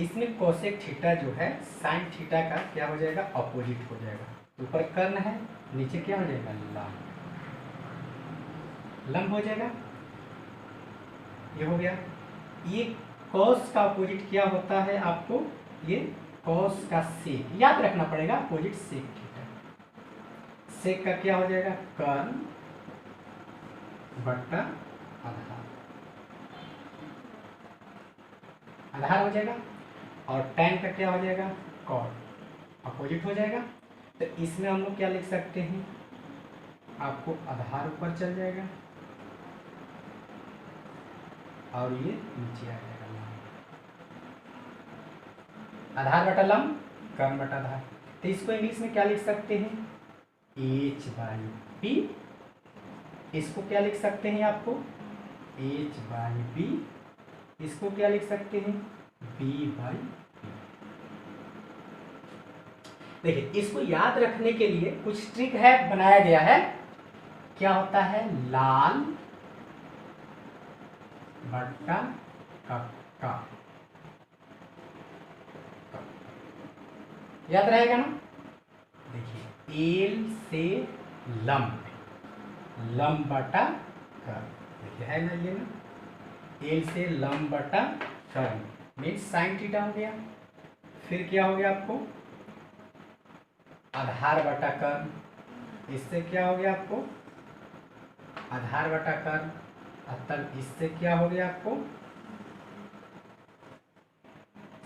इसमें cosec theta जो है साइन थीटा का क्या हो जाएगा, अपोजिट हो जाएगा। ऊपर कर्ण है, नीचे क्या हो जाएगा, लंब, लंब हो जाएगा। ये हो गया। ये कॉस का अपोजिट क्या होता है आपको, ये कॉस का सेक, याद रखना पड़ेगा, अपोजिट सेक थीटा। सेक का क्या हो जाएगा, कर्ण बट्टा आधार, आधार हो जाएगा। और tan का क्या हो जाएगा, कॉट, अपोजिट हो जाएगा। तो इसमें हम लोग क्या लिख सकते हैं, आपको आधार ऊपर चल जाएगा और ये नीचे आ जाएगा, आधार बटा लंब, कर्ण बटा आधार। तो इसको इंग्लिश में क्या लिख सकते हैं, h/p। इसको क्या लिख सकते हैं आपको, h/b। इसको क्या लिख सकते हैं, b/p। देखिए, इसको याद रखने के लिए कुछ ट्रिक है, बनाया गया है। क्या होता है, लाल बट्टा कक्का, याद रहेगा ना। देखिए, एल से लंब, लंब बटा कर्ण, देखिए है ना ये ना, एल से लंब बटा कर्ण मीन्स साइन थीटा हो गया। फिर क्या हो गया आपको, आधार बटा कर्ण, इससे क्या हो गया आपको, आधार बटा कर्ण। तब इससे क्या हो गया आपको,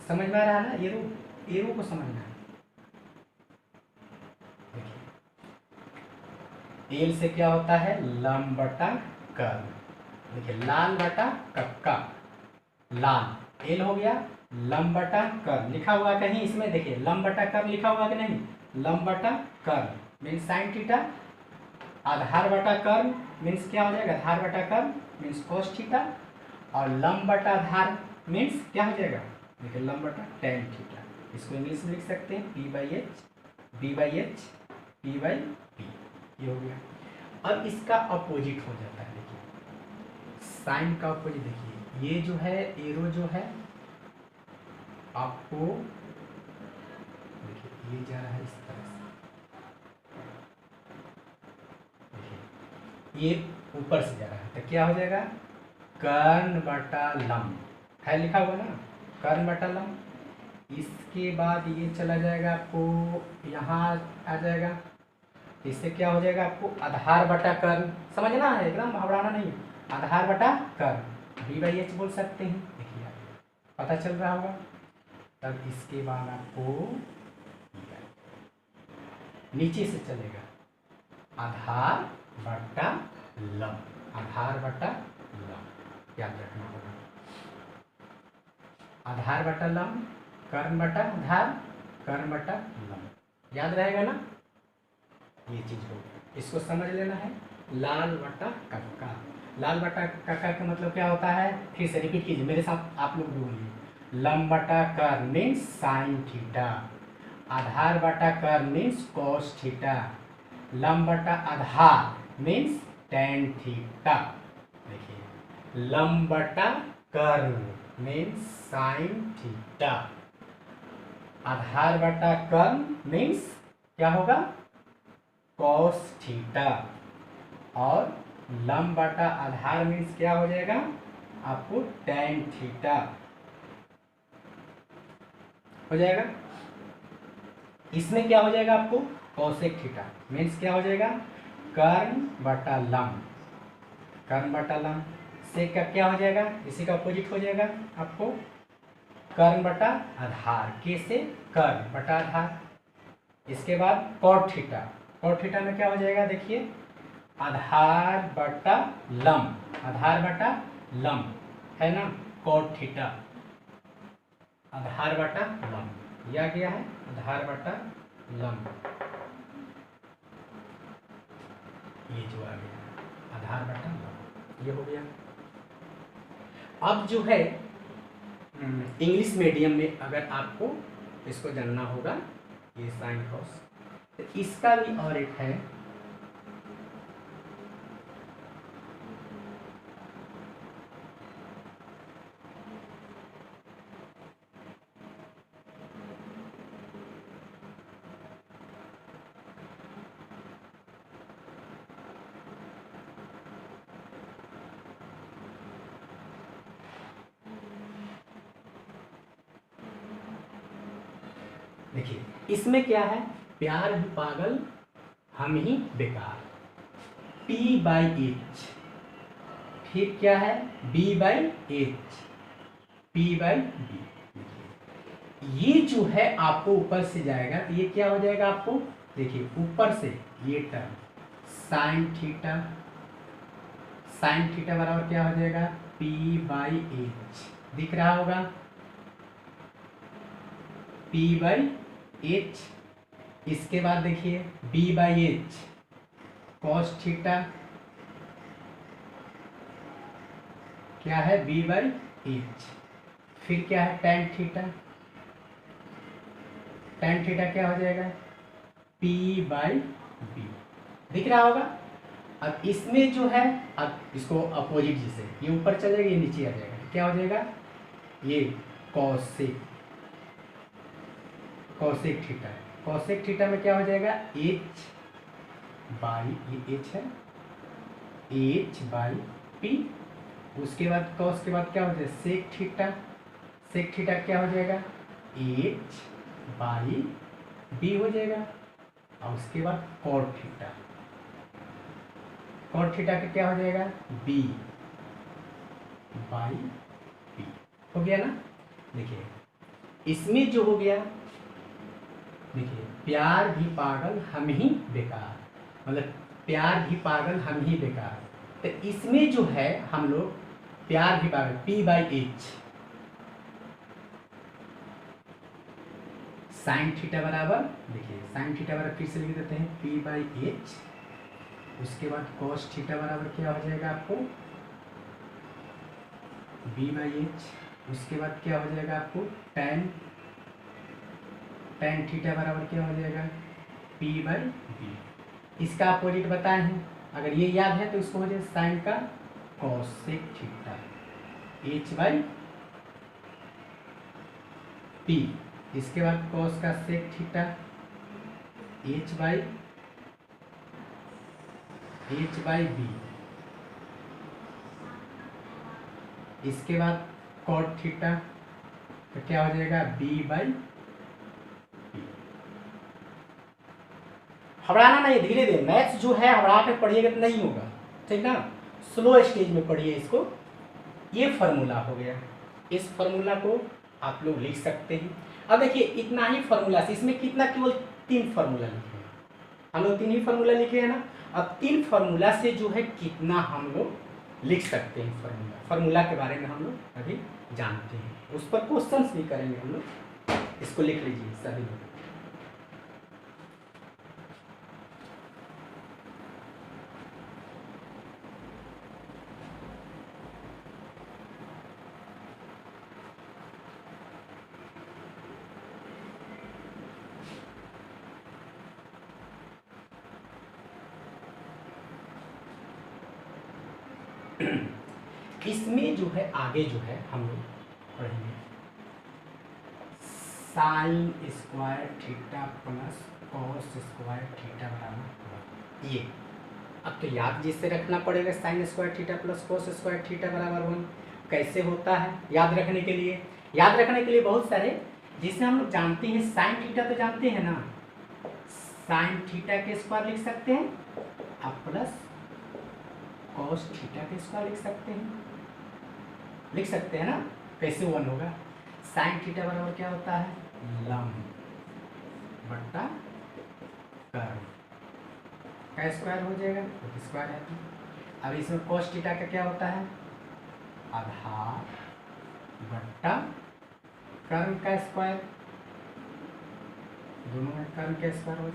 समझ में आ रहा है ना, एरो को समझना है। देखिए, एल से क्या होता है, लंब बटा कर्ण। देखिए, लाल बटा कक्का, लाल एल हो गया, लंब बटा कर्ण लिखा हुआ कहीं इसमें, देखिए लंब बटा कर्ण लिखा हुआ कि नहीं, लंब बटा कर्ण मीन्स साइन थीटा। आधार बटा कर्ण मीन्स क्या हो जाएगा, आधार बटा कर्ण मीन्स कोस थीटा। और लंब बटा आधार मीन्स क्या हो जाएगा, देखिए लंब बटा टेन थीटा। इसको इंग्लिश में लिख सकते हैं p/h, b/h, p/p। ये हो गया। अब इसका अपोजिट हो जाता है, देखिए साइन का अपोजिट। देखिए ये जो है, एरो जो है आपको, देखिए ये जा रहा है इस तरह से, ये ऊपर से जा रहा है, तो क्या हो जाएगा, कर्ण बटा लंब, है लिखा हुआ ना, कर्ण बटा लंब। इसके बाद ये चला जाएगा आपको यहाँ आ जाएगा, इससे क्या हो जाएगा आपको, आधार बटा कर्ण, समझना है एकदम, घबराना नहीं, आधार बटा कर्ण, b/h बोल सकते हैं। देखिए पता चल रहा होगा। तब इसके बाद आपको नीचे से चलेगा, आधार बटा लंब, आधार बटा लंब, याद रखना होगा, आधार बटा लंब, कर्ण बटा आधार, कर्ण बटा लंब, याद रहेगा ना। ये चीज हो, इसको समझ लेना है। लाल बटा कक्का, लाल बटा कक्का का मतलब क्या होता है, फिर से रिपीट कीजिए मेरे साथ, आप लोग भी बोलिए। लंब बटा कर्ण मीन्स साइन थीटा, आधार बटा कर्ण मीन्स कोस थीटा, लंब बटा आधार मीन्स टेन थीटा। देखिए, लंब बटा कर्ण मीन्स साइन थीटा, आधार बटा कर्ण मीन्स क्या होगा, कॉस थीटा, और लंब बटा आधार मीन्स क्या हो जाएगा आपको, टेन थीटा हो जाएगा। इसमें क्या हो जाएगा आपको, कोसेक थीटा मीन्स क्या हो जाएगा, कर्ण बटा लंब, कर्ण बटा लंब। सेक का क्या हो जाएगा, इसी का अपोजिट हो जाएगा आपको, कर्ण बटा आधार, के से कर्ण बटा आधार। इसके बाद कॉट थीटा, कॉट थीटा में क्या हो जाएगा, देखिए आधार बटा लंब, आधार बटा लंब है ना, कॉट थीटा, आधार बटा लंब, यह गया है आधार बटा लंब, ये जो आ गया आधार बटा लंब, ये हो गया। अब जो है इंग्लिश मीडियम में अगर आपको इसको जानना होगा, ये साइन कॉस, तो इसका भी और एक है, देखिए इसमें क्या है, प्यार भी पागल हम ही बेकार, P/H, फिर क्या है B/H, P/B। ये जो है आपको ऊपर से जाएगा तो ये क्या हो जाएगा आपको, देखिए ऊपर से ये term sine theta, sine theta बराबर क्या हो जाएगा P/H, दिख रहा होगा P/H। इसके बाद देखिए B/H cos थीटा, क्या है B/H, फिर क्या है tan थीटा, tan थीटा क्या हो जाएगा P/B, दिख रहा होगा। अब इसमें जो है, अब इसको अपोजिट जैसे ये ऊपर चल जाएगा ये नीचे आ जाएगा, क्या हो जाएगा ये cosec, cosec theta, cosec theta में क्या हो जाएगा H बाई, ये H है H/P, उसके बाद कॉस के बाद क्या हो जाएगा सेक थीटा, सेक थीटा क्या हो जाएगा H/B हो जाएगा, और उसके बाद कॉट थीटा, कॉट थीटा का क्या हो जाएगा B/P हो गया ना। देखिए इसमें जो हो गया, देखिए प्यार भी पागल हम ही बेकार, मतलब प्यार भी पागल हम ही बेकार, तो इसमें जो है हम लोग प्यार भी पागल P/H, साइन थीटा बराबर, देखिए साइन थीटा बराबर फिर से लिख देते हैं P/H, उसके बाद cos थीटा बराबर क्या हो जाएगा आपको B/H, उसके बाद क्या हो जाएगा आपको tan थीटा बराबर क्या हो जाएगा P/B। इसका अपोजिट बताए हैं, अगर ये याद है तो इसको हो जाए साइन का cosec थीटा H/P, इसके बाद cos का sec थीटा H/B, इसके बाद cot थीटा तो क्या हो जाएगा B/P। हड़ाना नहीं, धीरे धीरे मैथ्स जो है हड़ा के पढ़िएगा तो नहीं होगा, ठीक ना, स्लो स्टेज में पढ़िए इसको। ये फार्मूला हो गया, इस फार्मूला को आप लोग लिख सकते हैं। अब देखिए इतना ही फार्मूला से, इसमें कितना, केवल 3 फार्मूला लिखे हैं हम लोग, 3 ही फार्मूला लिखे हैं ना। अब 3 फार्मूला से जो है कितना हम लोग लिख सकते हैं, फार्मूला, फार्मूला के बारे में हम लोग अभी जानते हैं, उस पर क्वेश्चंस भी करेंगे हम लोग। इसको लिख लीजिए सभी लोग। इसमें जो है आगे जो है हम लोग पढ़ेंगे sign square theta plus cos square theta बराबर ये। अब तो याद जिससे रखना पड़ेगा, sign square theta plus cos square theta बराबर 1 कैसे होता है याद रखने के लिए। याद रखने के लिए बहुत सारे, जिसे हम लोग जानते हैं साइन थीटा तो जानते हैं ना, साइन थीटा के स्क्वायर लिख सकते हैं, अब प्लस कॉस थीटा के स्क्वायर लिख सकते हैं ना। कैसे 1 होगा, साइन थीटा बराबर क्या होता है लंब बट्टा कर्व का स्क्वायर हो जाएगा, तो स्क्वायर है। अब इसमें कॉस थीटा का क्या होता है आधार बट्टा कर्व का स्क्वायर, दोनों में कर्व का स्क्वायर हो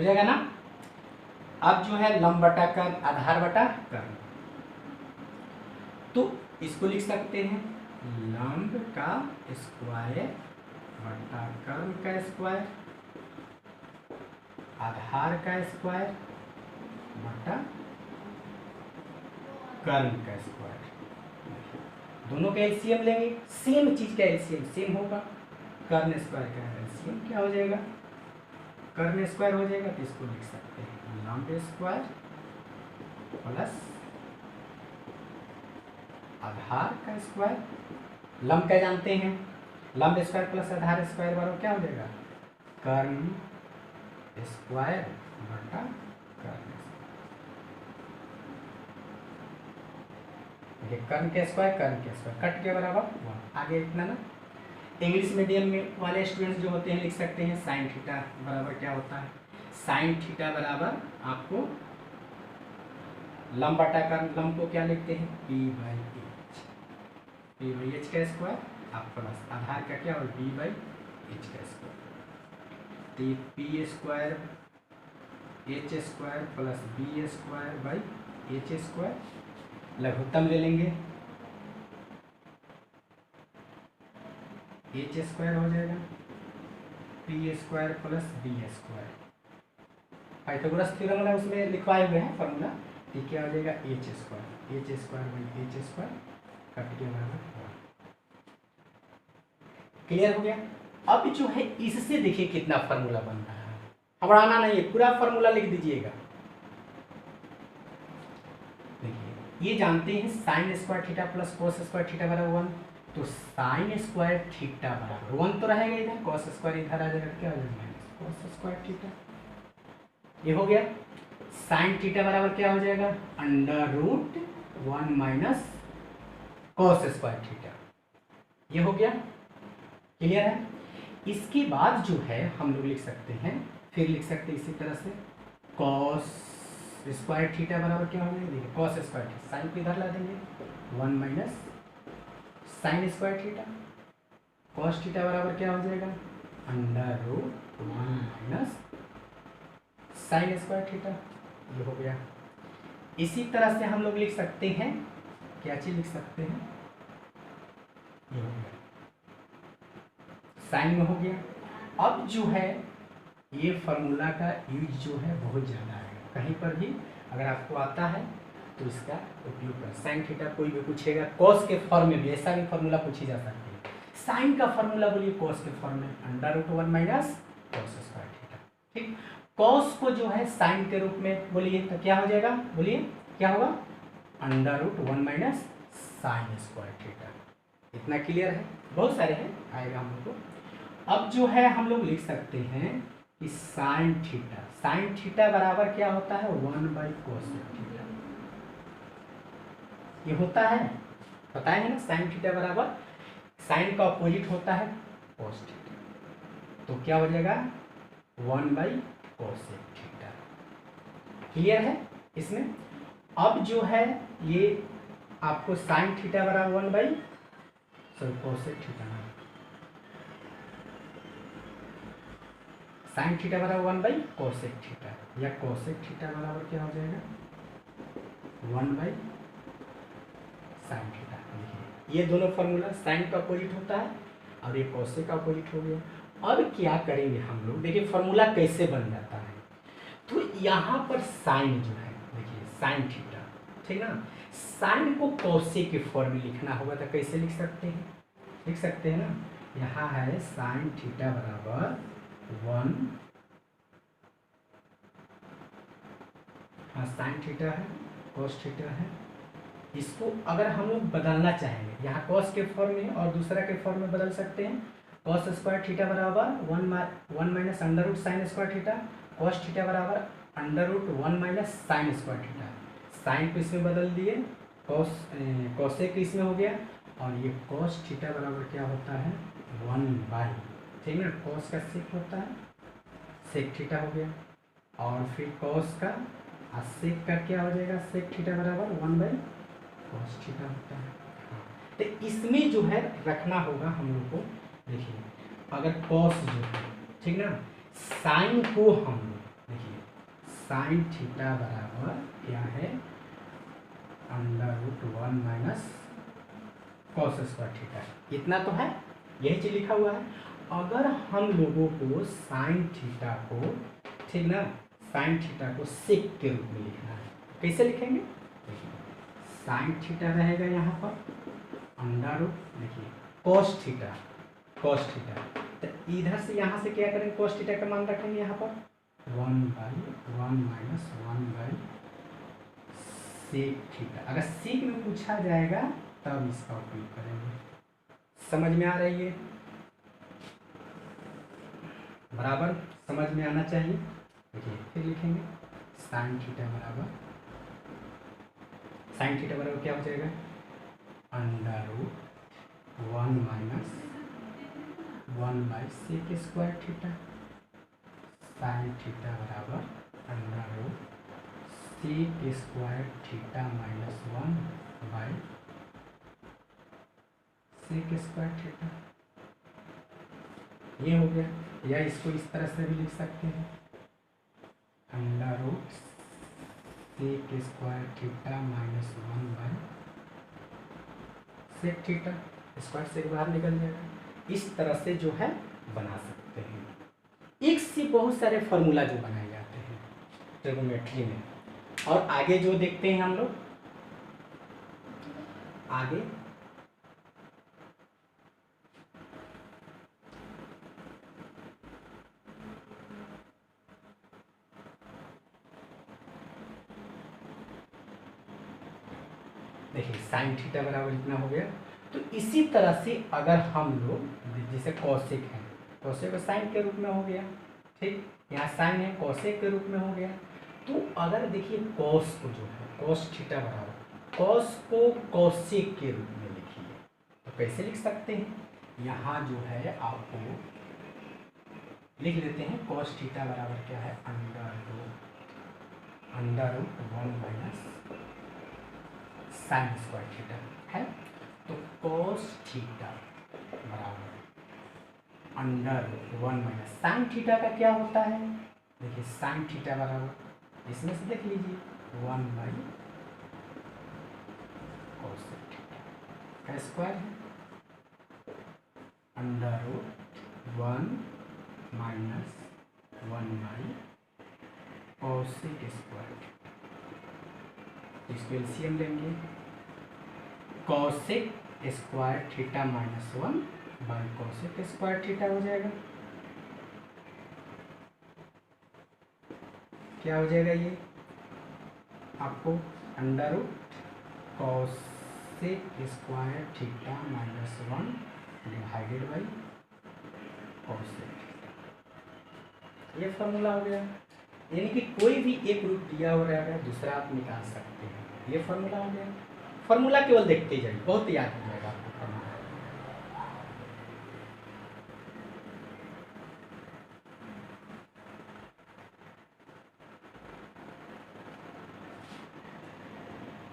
जाएगा ना। अब जो है लंब बटा कर्व, आधार बटा कर्व, तो इसको लिख सकते हैं लंब का स्क्वायर बटा कर्व का स्क्वायर, आधार का स्क्वायर बटा कर्व का स्क्वायर, दोनों का एलसीएम लेंगे, सेम चीज का एलसीएम सेम होगा। कर्ण स्क्वायर का एलसीएम क्या हो जाएगा कर्ण स्क्वायर हो जाएगा, तो इसको लिख सकते हैं लंब स्क्वायर प्लस आधार का स्क्वायर। लंब क्या जानते हैं लंब स्क्वायर प्लस आधार स्क्वायर बराबर क्या हो जाएगा, कर्ण स्क्वायर बटा कर्ण। कर्ण के स्क्वायर कट के बराबर 1। आगे इतना ना, इंग्लिश मीडियम में वाले स्टूडेंट्स जो होते हैं लिख सकते हैं साइन थीटा बराबर क्या होता है, साइन थीटा बराबर आपको लंब बटा कर्ण, लंब को क्या लिखते हैं p/h का स्क्वायर, आप प्लस आधार का क्या हो b/h का स्क्वायर, तो ये p square h square plus b square by h square, लघुत्तम ले लेंगे h स्क्वायर हो जाएगा p square plus b square, Pythagoras theorem वाला उसमें लिखवाए हुए हैं फॉर्मूला, तो क्या हो जाएगा h square by h square cut के बराबर 1। क्लियर हो गया। अब जो है इससे देखिए कितना फार्मूला बन रहा है, घबराना नहीं है, पूरा फार्मूला लिख दीजिएगा। देखिए ये जानते हैं sign square theta plus cos square theta बराबर 1, तो साइन स्क्वायर थीटा बराबर 1 तो रहेगा इधर, कोस स्क्वायर इधर आ जाएगा, क्या हो जाएगा माइनस कोस स्क्वायर थीटा। ये हो गया। साइन थीटा बराबर क्या हो जाएगा, √1 माइनस कोस स्क्वायर थीटा। ये हो गया, क्लियर है। इसके बाद जो है हम लोग लिख सकते हैं, फिर लिख सकते हैं इसी तरह से कॉस स्क्वायर थीटा बराबर क्या हो जाएगा, देखिए कॉस स्क्वायर थीटा, साइन को इधर ला देंगे 1 minus sine square theta, cos theta बराबर क्या हो जाएगा √1 माइनस साइन स्क्वायर थीटा। ये हो गया। इसी तरह से हम लोग लिख सकते हैं, क्या चीज लिख सकते हैं, ये हो गया साइन में हो गया। अब जो है ये फार्मूला का यूज जो है बहुत ज़्यादा है, कहीं पर भी अगर आपको आता है तो इसका उपयोग कर। साइन थीटा कोई भी पूछेगा, कॉस के फॉर्म में भी ऐसा भी फार्मूला पूछी जा सकती है, साइन का फार्मूला बोलिए कॉस के फॉर्म में √1 माइनस कॉस स्क्वायर थीटा। ठीक, कॉस को जो है साइन के रूप में बोलिए तो क्या हो जाएगा, बोलिए क्या होगा √1 माइनस साइन स्क्वायर थीटा। इतना क्लियर है, बहुत सारे हैं, आएगा हम लोग को। अब जो है हम लोग लिख सकते हैं कि साइन थीटा बराबर क्या होता है 1/cos थीटा। ये होता है, बताए हैं ना, साइन थीटा बराबर साइन का अपोजिट होता है cos थीटा, तो क्या हो जाएगा 1/cos थीटा। क्लियर है इसमें। अब जो है ये आपको साइन थीटा बराबर 1/cos थीटा, साइन थीटा बराबर 1/cos थीटा, या cos थीटा बराबर क्या हो जाएगा 1/sin थीटा। ये दोनों फार्मूला साइन का अपोजिट होता है और ये cos का अपोजिट हो गया। अब क्या करेंगे हम लोग, देखिए फार्मूला कैसे बन जाता है, तो यहाँ पर साइन जो है, देखिए साइन थीटा, ठीक ना, साइन को cos के फॉर्म में लिखना होगा तो कैसे लिख सकते हैं, लिख सकते हैं ना, यहाँ है साइन थीटा बराबर 1, हाँ साइन थीटा है, cos थीटा है। इसको अगर हम लोग बदलना चाहेंगे, यहाँ cos के फॉर्म में और दूसरा के फॉर्म में बदल सकते हैं, cos स्क्वायर थीटा बराबर 1 minus √sin square theta, cos theta बराबर √1 minus sine square theta. Sine को इसमें बदल दिए, cos इसमें हो गया, और ये cos थीटा बराबर क्या होता है 1/, ठीक है ना, cos का सेक होता है, सेक थीटा हो गया, और फिर cos का सेक का क्या हो जाएगा, सेक थीटा बराबर 1/cos थीटा होता है। तो इसमें जो है रखना होगा हम लोग को, देखिए अगर cos जो है, ठीक ना, साइन को हम देखिए साइन थीटा बराबर क्या है √1 माइनस cos स्क्वायर थीटा, इतना तो है, यही चीज लिखा हुआ है। अगर हम लोगों को साइन थीटा को, ठीक ना, साइन थीटा को सेक के रूप में लिखना है, कैसे लिखेंगे, देखिए साइन थीटा रहेगा यहाँ पर देखिए cos थीटा, तो इधर से यहाँ से क्या करेंगे, cos थीटा का मान रखेंगे यहाँ पर 1/1 माइनस 1/सेक थीटा। अगर सेक में पूछा जाएगा तब इसका उपयोग करेंगे, समझ में आ रही है। बराबर समझ में आना चाहिए। देखिए फिर लिखेंगे साइन थीटा बराबर क्या हो जाएगा, under root 1 minus 1/sec² theta, sine theta बराबर under root sec² theta minus 1/sec² theta. ये हो गया, या इसको इस तरह से भी लिख सकते हैं, under root sec² theta minus 1/sec theta, square से बाहर निकल जाएगा। इस तरह से जो है बना सकते हैं। एक से बहुत सारे फॉर्मूला जो बनाए जाते हैं ट्रिग्नोमेट्री में। और आगे जो देखते हैं हम लोग, आगे देखिए साइन थीटा बराबर इतना हो गया। तो इसी तरह से अगर हम लोग जैसे कॉसेक है, कॉसेक साइन के रूप में हो गया, ठीक, यहाँ साइन है कॉसेक के रूप में हो गया। तो अगर देखिए कॉस को जो है कॉस थीटा बराबर कॉस को कॉसेक के रूप में लिखिए, तो कैसे लिख सकते हैं, यहाँ जो है आपको लिख लेते हैं कॉस थीटा बराबर क्या है, under root 1 minus sine square theta है। तो कॉस थीटा बराबर अंडर 1 माइनस साइन थीटा का क्या होता है, देखिए साइन थीटा बराबर इसमें से देख लीजिए 1/cos थीटा का स्क्वायर है, अंडर रूट 1 माइनस 1/cos² इसको एलसीएम लेंगे, cosec square theta minus 1/cosec² theta हो जाएगा। क्या हो जाएगा ये आपको, under root cosec² theta minus 1 divided by cosec theta. ये फॉर्मूला हो गया। यानी कि कोई भी एक रूट दिया हो रहा है दूसरा आप निकाल सकते हैं, ये फॉर्मूला हो गया। फॉर्मूला केवल देखते जाइए, बहुत याद हो जाएगा आपको फॉर्मूला।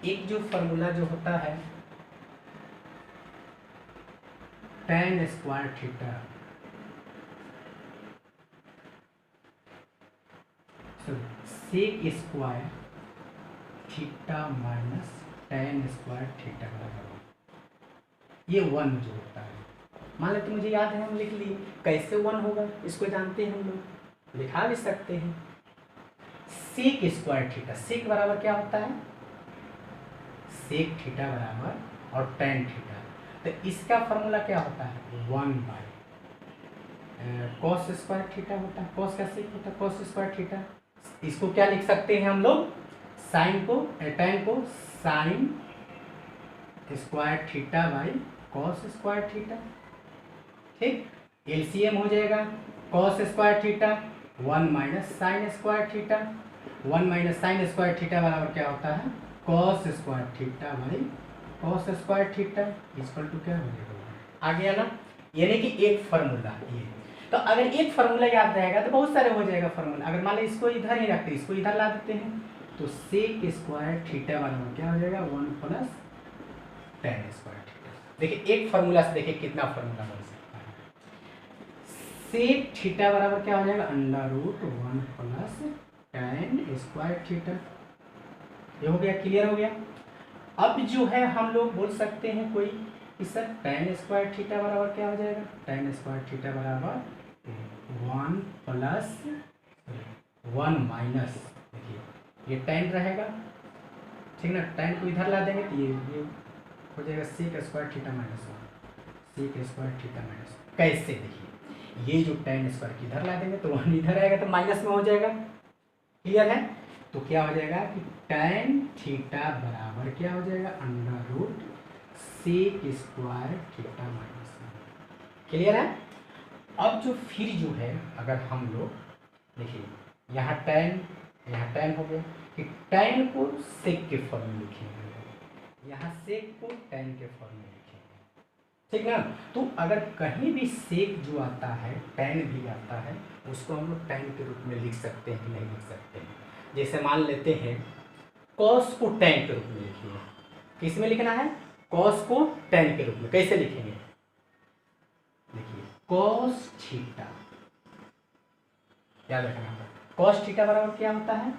एक जो फॉर्मूला जो होता है tan square theta, sec square theta minus tan square theta बराबर ये 1 जो होता है, मान लेते मुझे याद है हम लिख लिए, कैसे 1 होगा इसको जानते हैं हम लोग, लिखा भी सकते हैं सेक स्क्वायर थीटा, सेक बराबर क्या होता है, सेक थीटा बराबर और tan थीटा, तो इसका फॉर्मूला क्या होता है 1/cos² थीटा होता है, cos का सेक होता है cos² थीटा। इसको क्या लिख सकते हैं हम लोग, साइन को tan को sine square theta by cos² theta, ठीक, एलसीएम हो जाएगा cos² theta 1 minus sine square theta, 1 minus sine square theta बराबर क्या होता है cos² theta by cos² theta equal to क्या हो जाएगा, आ गया ना। यानी कि एक फार्मूला ये, तो अगर एक फार्मूला याद रहेगा तो बहुत सारे हो जाएगा फार्मूला। अगर मान लो इसको इधर ही रखते इसको इधर ला देते हैं तो सेक स्क्वायर थीटा बराबर क्या हो जाएगा 1 प्लस tan स्क्वायर थीटा। देखिए एक फार्मूला से देखिए कितना फार्मूला बन सकता है, सेक थीटा बराबर क्या हो जाएगा under root 1 plus tan square theta. ये हो गया, क्लियर हो गया। अब जो है हम लोग बोल सकते हैं कोई कि सर tan स्क्वायर थीटा बराबर क्या हो जाएगा, tan स्क्वायर थीटा बराबर 1 प्लस 1 माइनस, देखिए ये tan रहेगा, ठीक ना, tan को इधर ला देंगे तो ये हो जाएगा sec square theta minus 1, sec square theta minus 1। कैसे, देखिए ये जो tan स्क्वायर इधर ला देंगे तो 1 इधर आएगा तो माइनस में हो जाएगा, क्लियर है। तो क्या हो जाएगा कि tan थीटा बराबर क्या हो जाएगा under root sec square theta minus 1, clear है। अब जो फिर जो है अगर हम लोग देखिए यहाँ टैन हो गया कि टैन को सेक के फॉर्म में लिखेंगे, यहाँ सेक को टैन के फॉर्म में लिखेंगे, ठीक ना। तो अगर कहीं भी सेक जो आता है टैन भी आता है उसको हम लोग टैन के रूप में लिख सकते हैं कि नहीं लिख सकते हैं। जैसे मान लेते हैं कॉस को टैन के रूप में लिखिए, किस में लिखना है, कॉस को टैन के रूप में। कैसे लिखेंगे, देखिए कॉस थीटा, याद रखना होगा कॉस थीटा बराबर क्या होता है,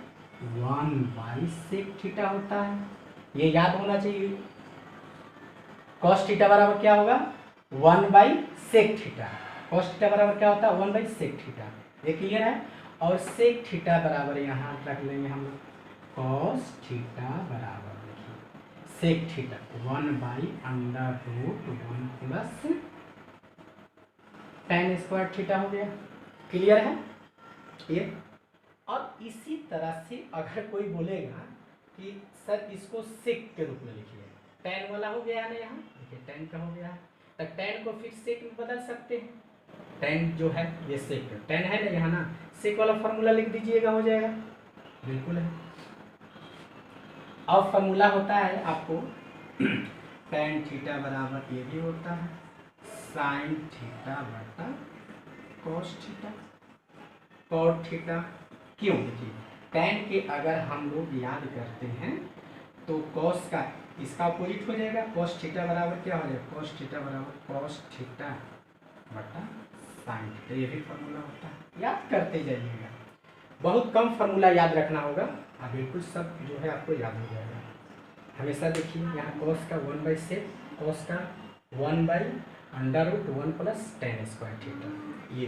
1/sec थीटा होता है, ये याद होना चाहिए। कॉस थीटा बराबर क्या होगा, 1/sec थीटा। कॉस थीटा बराबर क्या होता है, 1/sec थीटा। ये क्लियर है। और सेक थीटा बराबर यहाँ रख लेंगे हम लोग, कॉस थीटा बराबर देखिए sec theta 1/√1 plus tan square theta हो गया। क्लियर है ये। और इसी तरह से अगर कोई बोलेगा कि सर इसको सेक के रूप में लिखिए, tan वाला हो गया है ना, यहाँ देखिए tan का हो गया है, तो tan को फिर सेक में बदल सकते हैं। tan जो है ये सेक, tan है ना यहाँ ना, सेक वाला फार्मूला लिख दीजिएगा, हो जाएगा, बिल्कुल है। अब फार्मूला होता है आपको tan थीटा बराबर ये भी होता है sin थीटा बटा cos थीटा, cot थीटा। क्यों, देखिए tan के अगर हम लोग याद करते हैं तो cos का इसका अपोजिट हो जाएगा, cos थीटा बराबर क्या हो जाएगा, cos थीटा बराबर cos थीटा बटा sin थीटा। ये भी फार्मूला होता है, याद करते जाइएगा। बहुत कम फार्मूला याद रखना होगा, अब बिल्कुल सब जो है आपको याद हो जाएगा। हमेशा देखिए यहाँ cos का 1/sec, cos का 1/√1 प्लस tan स्क्वायर थीटा, ये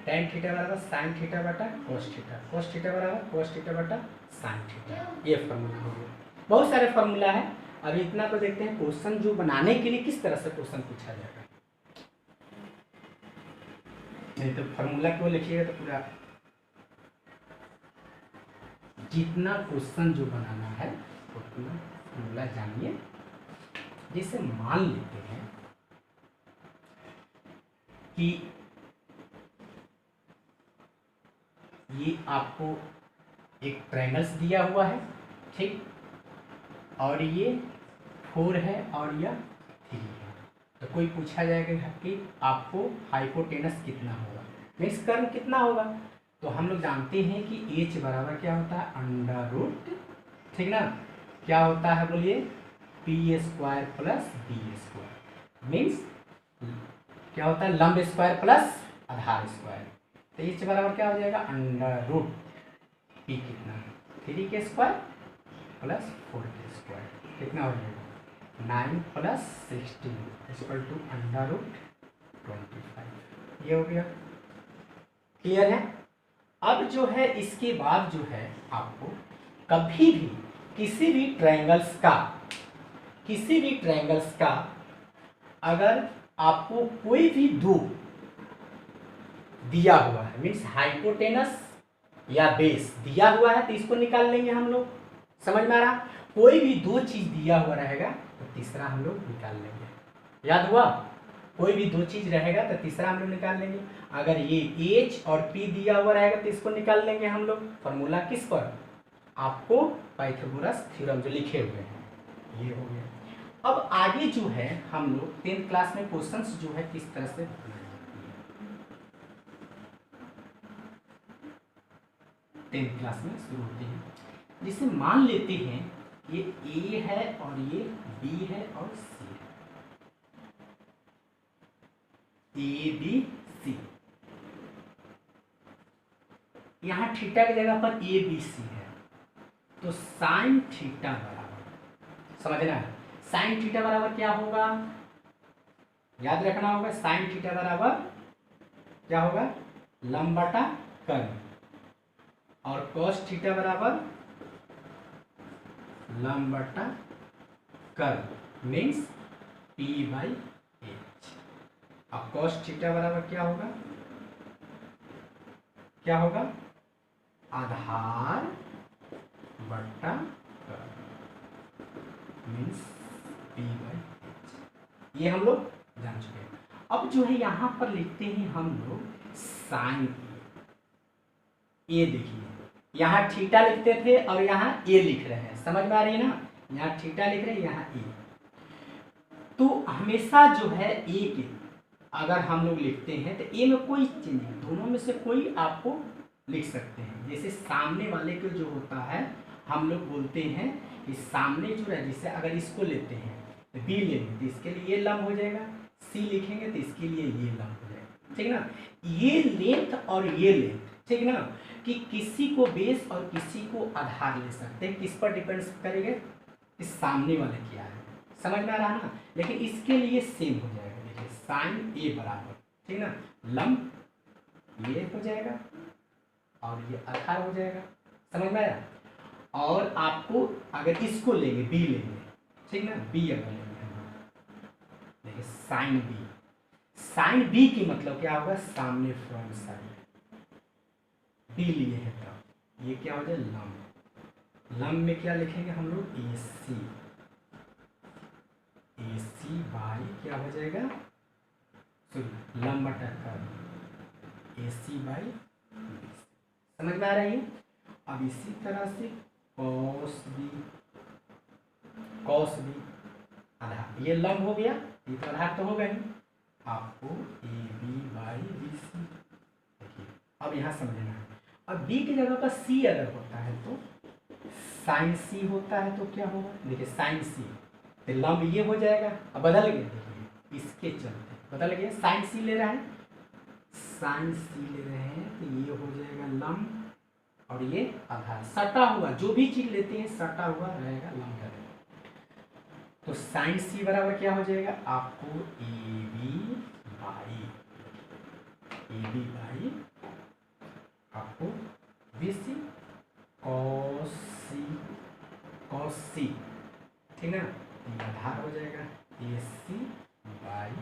tan थीटा बराबर sin थीटा बटा cos थीटा, cos थीटा बराबर cos थीटा बटा sin थीटा, ये फार्मूला हो गया। बहुत सारे फार्मूला है। अभी इतना तो देखते हैं क्वेश्चन जो बनाने के लिए किस तरह से क्वेश्चन पूछा जाएगा। नहीं तो फार्मूला क्यों लिखिएगा तो पूरा जितना क्वेश्चन जो बनाना है उतना फार्मूला जानिए। जैसे मान लेते हैं कि ये आपको एक ट्रायंगल्स दिया हुआ है, ठीक, और ये 4 है और यह 3 है, तो कोई पूछा जाएगा कि आपको हाइपोटेनस कितना होगा, मीन्स कर्व कितना होगा। तो हम लोग जानते हैं कि h बराबर क्या होता है, अंडर रूट, ठीक ना, क्या होता है बोलिए, p² plus b square, means क्या होता है, लंब स्क्वायर प्लस आधार स्क्वायर। तो h बराबर क्या हो जाएगा, अंडर रूट p कितना, 3k² प्लस 4k², कितना हो जाएगा 9 plus 16 equal to under root 25। ये हो गया, क्लियर है। अब जो है इसके बाद जो है आपको कभी भी किसी भी ट्रायंगल्स का अगर आपको कोई भी दो दिया हुआ है, मीन्स हाइपोटेनस या बेस दिया हुआ है, तो इसको निकाल लेंगे हम लोग, समझ में आ रहा। कोई भी दो चीज दिया हुआ रहेगा तो तीसरा हम लोग निकाल लेंगे, याद हुआ, कोई भी दो चीज रहेगा तो तीसरा हम लोग निकाल लेंगे। अगर ये h और p दिया हुआ रहेगा तो इसको निकाल लेंगे हम लोग। फॉर्मूला किस पर, आपको पाइथागोरस थ्योरम जो लिखे हुए हैं, ये हो गया। अब आगे जो है हम लोग 10th क्लास में क्वेश्चंस जो है किस तरह से बनाए, 10th क्लास में शुरू होते हैं। जिसे मान लेते हैं ये a है और ये b है और c है, a b c, यहाँ थीटा की जगह पर a b c है, तो साइन थीटा बराबर, समझना है, साइन थीटा बराबर क्या होगा, याद रखना होगा, साइन थीटा बराबर क्या होगा, लंब बटा कर्व, और cos थीटा बराबर लंब बटा कर्व, मीन्स p/h। अब cos थीटा बराबर क्या होगा, क्या होगा, आधार बटा कर्व, मीन्स p/h। ये हम लोग जान चुके हैं। अब जो है यहाँ पर लिखते हैं हम लोग साइन ए। देखिए यहाँ थीटा लिखते थे और यहाँ ए लिख रहे हैं, समझ में आ रही है ना, यहाँ थीटा लिख रहे हैं यहाँ ए। तो हमेशा जो है ए के अगर हम लोग लिखते हैं तो ए में कोई चेंज नहीं, दोनों में से कोई आपको लिख सकते हैं। जैसे सामने वाले को जो होता है हम लोग बोलते हैं कि सामने जो है, जैसे अगर इसको लेते हैं तो बी लेंगे तो इसके लिए ये लंब हो जाएगा, सी लिखेंगे तो इसके लिए ये लंब हो जाएगा, ठीक ना। ये लेंथ और ये लेंथ, ठीक ना, कि किसी को बेस और किसी को आधार ले सकते हैं, किस पर डिपेंड करेंगे कि सामने वाले क्या है, समझ में आ रहा ना। लेकिन इसके लिए सेम हो जाएगा, देखिए साइन ए बराबर, ठीक ना, लंब ये हो जाएगा और ये आधार हो जाएगा, समझ में आया। और आपको अगर इसको लेंगे बी लेंगे, ठीक ना, बी अगर लेंगे देखिए साइन बी, साइन बी की मतलब क्या होगा, सामने फ्रंट साइड बी लिए है तो ये क्या हो जाए लंब, लंब में क्या लिखेंगे हम लोग ए सी, ए सी बाई क्या हो जाएगा, सॉरी लंब बटा कर ए सी बाई, समझ में आ रही है। अब इसी तरह से कॉस बी, कॉस बी आधार, ये लंब हो गया, ये तो आधार तो होगा ही, आपको A B by B C. देखिए अब यहाँ समझना है, अब बी की जगह पर सी अगर होता है तो साइन सी होता है तो क्या होगा, देखिए साइन सी तो लंब ये हो जाएगा। अब बदल गया, देखिए इसके चलते बदल गया, साइन सी ले रहा है, साइन सी ले रहे हैं तो ये हो जाएगा लंब और ये आधार, सटा हुआ जो भी चीज लेते हैं सटा हुआ रहेगा, लंब रहेगा। तो साइन सी बराबर क्या हो जाएगा आपको ए बी बाई आपको बी सी कॉस सी, ठीक ना, ये आधार हो जाएगा ए सी बाई,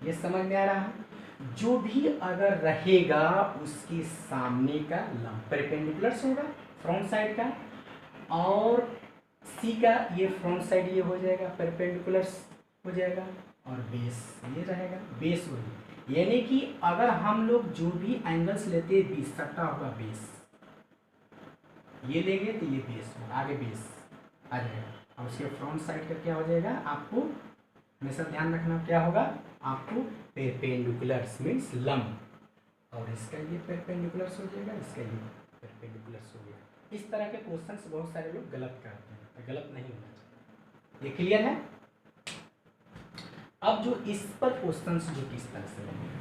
ये समझ में आ रहा है। जो भी अगर रहेगा उसके सामने का लंब परपेंडिकुलर होगा फ्रंट साइड का, और सी का ये फ्रंट साइड ये हो जाएगा परपेंडिकुलर हो जाएगा, और बेस ये रहेगा, बेस हो जाएगा। यानी कि अगर हम लोग जो भी एंगल्स लेते हैं बीस सटा हुआ बेस ये लेंगे तो ये बेस होगा, आगे बेस आ जाएगा, और उसके फ्रंट साइड का क्या हो जाएगा आपको हमेशा ध्यान रखना, क्या होगा आपको परपेंडिकुलर्स मीन्स लंब, और इसका ये परपेंडिकुलर्स हो जाएगा, इसका ये परपेंडिकुलर्स हो गया। इस तरह के क्वेश्चंस बहुत सारे लोग गलत करते हैं, गलत नहीं होना चाहिए, ये क्लियर है। अब जो इस पर क्वेश्चंस जो किस तरह से बनेगा,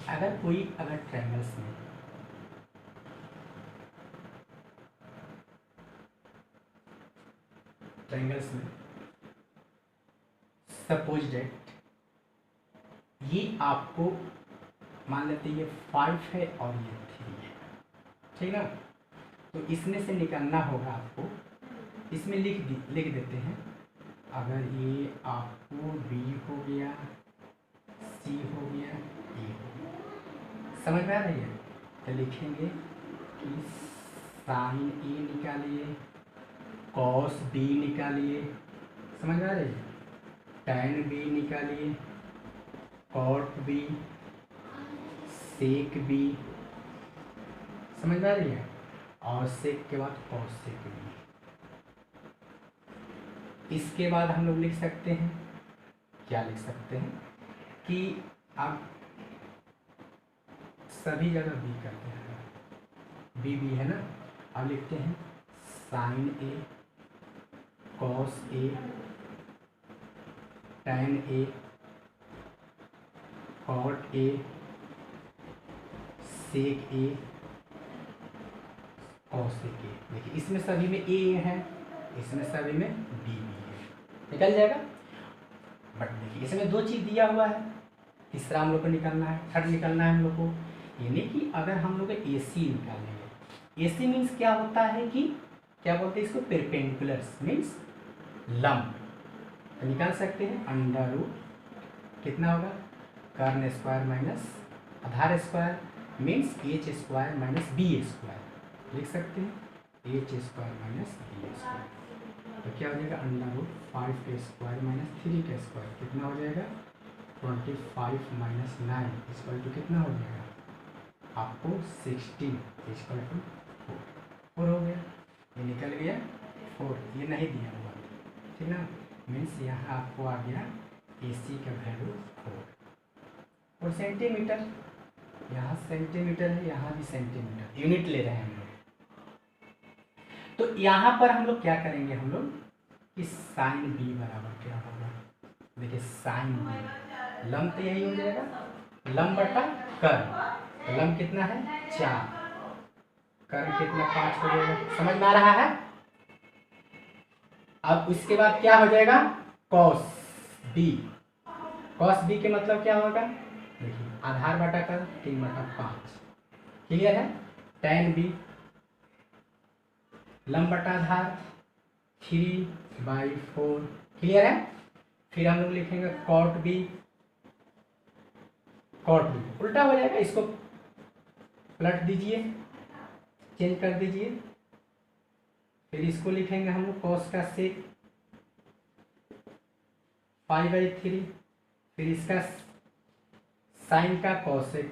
अगर कोई अगर ट्रायंगल्स में सपोज डेट ये आपको मान लेते हैं ये 5 है और ये 3 है, ठीक ना, तो इसमें से निकालना होगा आपको, इसमें लिख देते हैं, अगर ये आपको बी हो गया, सी हो गया, ए हो गया, समझ में आ रही है, तो लिखेंगे कि साइन ए निकालिए, कॉस बी निकालिए, समझ में आ रही है, टैन बी निकालिए, कॉट बी, सेक बी, समझ में आ रही है, और सेक के बाद कॉस सेक बी। इसके बाद हम लोग लिख सकते हैं, क्या लिख सकते हैं कि आप सभी जगह बी करते हैं, बी बी है ना, अब लिखते हैं sine A, cos A, tan A, cot A, sec A, cosec A. देखिए इसमें सभी में ए है, इसमें सभी में बी है, निकल जाएगा। बट देखिए इसमें दो चीज़ दिया हुआ है, तीसरा हम लोग को निकालना है, थर्ड निकालना है हम लोग को। यानी कि अगर हम लोग ए सी निकालेंगे, ए सी मीन्स क्या होता है कि क्या बोलते हैं इसको, परपेंडिकुलर्स मीन्स लंब, तो निकाल सकते हैं अंडर रूट कितना होगा, कर्न स्क्वायर माइनस आधार square means h square minus b square, लिख सकते हैं h square minus b square. तो क्या हो जाएगा √5 का स्क्वायर माइनस 3 का स्क्वायर कितना हो जाएगा 25 माइनस 9 इक्वल टू कितना हो जाएगा आपको 16 इक्वल टू 4 हो गया, ये निकल गया 4, ये नहीं दिया हुआ ठीक ना। मीन्स यहाँ आपको आ गया AC का वैल्यू 4 और सेंटीमीटर, यहाँ सेंटीमीटर है, यहाँ भी सेंटीमीटर, यूनिट ले रहे हैं हम लोग। तो यहाँ पर हम लोग क्या करेंगे हम लोग कि साइन B बराबर क्या होगा, देखिए साइन B लम तो यही हो जाएगा लम बटा कर्ल, लम कितना है 4, कर्ल कितना 5 हो जाएगा, समझ में आ रहा है। अब उसके बाद क्या हो जाएगा कॉस B, कॉस B के मतलब क्या होगा देखिए आधार बटा कर 3/5 क्लियर है, tan B लंब बटा आधार 3/4 क्लियर है। फिर हम लोग लिखेंगे cot B, cot B उल्टा हो जाएगा, इसको पलट दीजिए चेंज कर दीजिए, फिर इसको लिखेंगे हम लोग cos का sec 5/3, फिर इसका साइन का cosec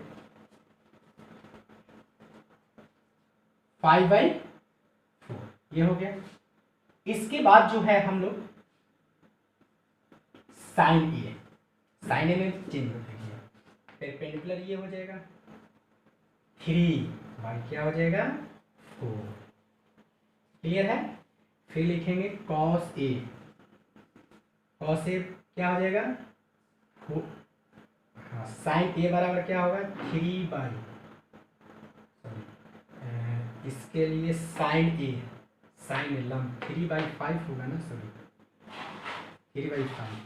5/4 ये हो गया। इसके बाद जो है हम लोग साइन ए में चेंज हो जाएगा, परपेंडिकुलर ये हो जाएगा 3 क्या हो जाएगा 4 क्लियर है। फिर लिखेंगे cos A क्या हो जाएगा साइन A बराबर क्या होगा 3 इसके लिए साइन लम 3/5 होगा ना सॉरी 3/5,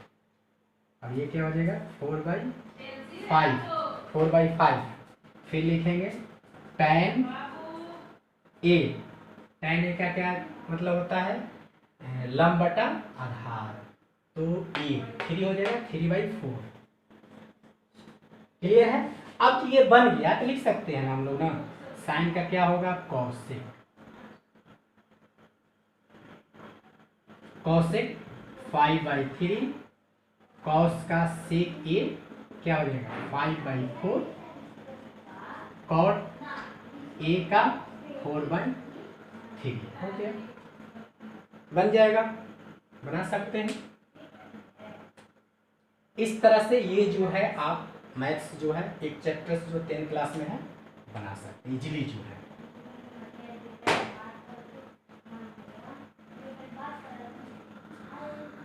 अब ये क्या हो जाएगा 4/5 फिर लिखेंगे tan A का क्या मतलब होता है लम बटा आधार, तो A 3 हो जाएगा 3/4 क्लियर है। अब ये बन गया तो लिख सकते हैं ना हम लोग ना साइन का क्या होगा cosec 5/3 cos का sec A क्या हो जाएगा 5/4 cot A का 4/3 हो गया, बन जाएगा, बना सकते हैं इस तरह से। ये जो है आप मैथ्स जो है एक चैप्टर जो 10th क्लास में है बना सकते इजीली जो है।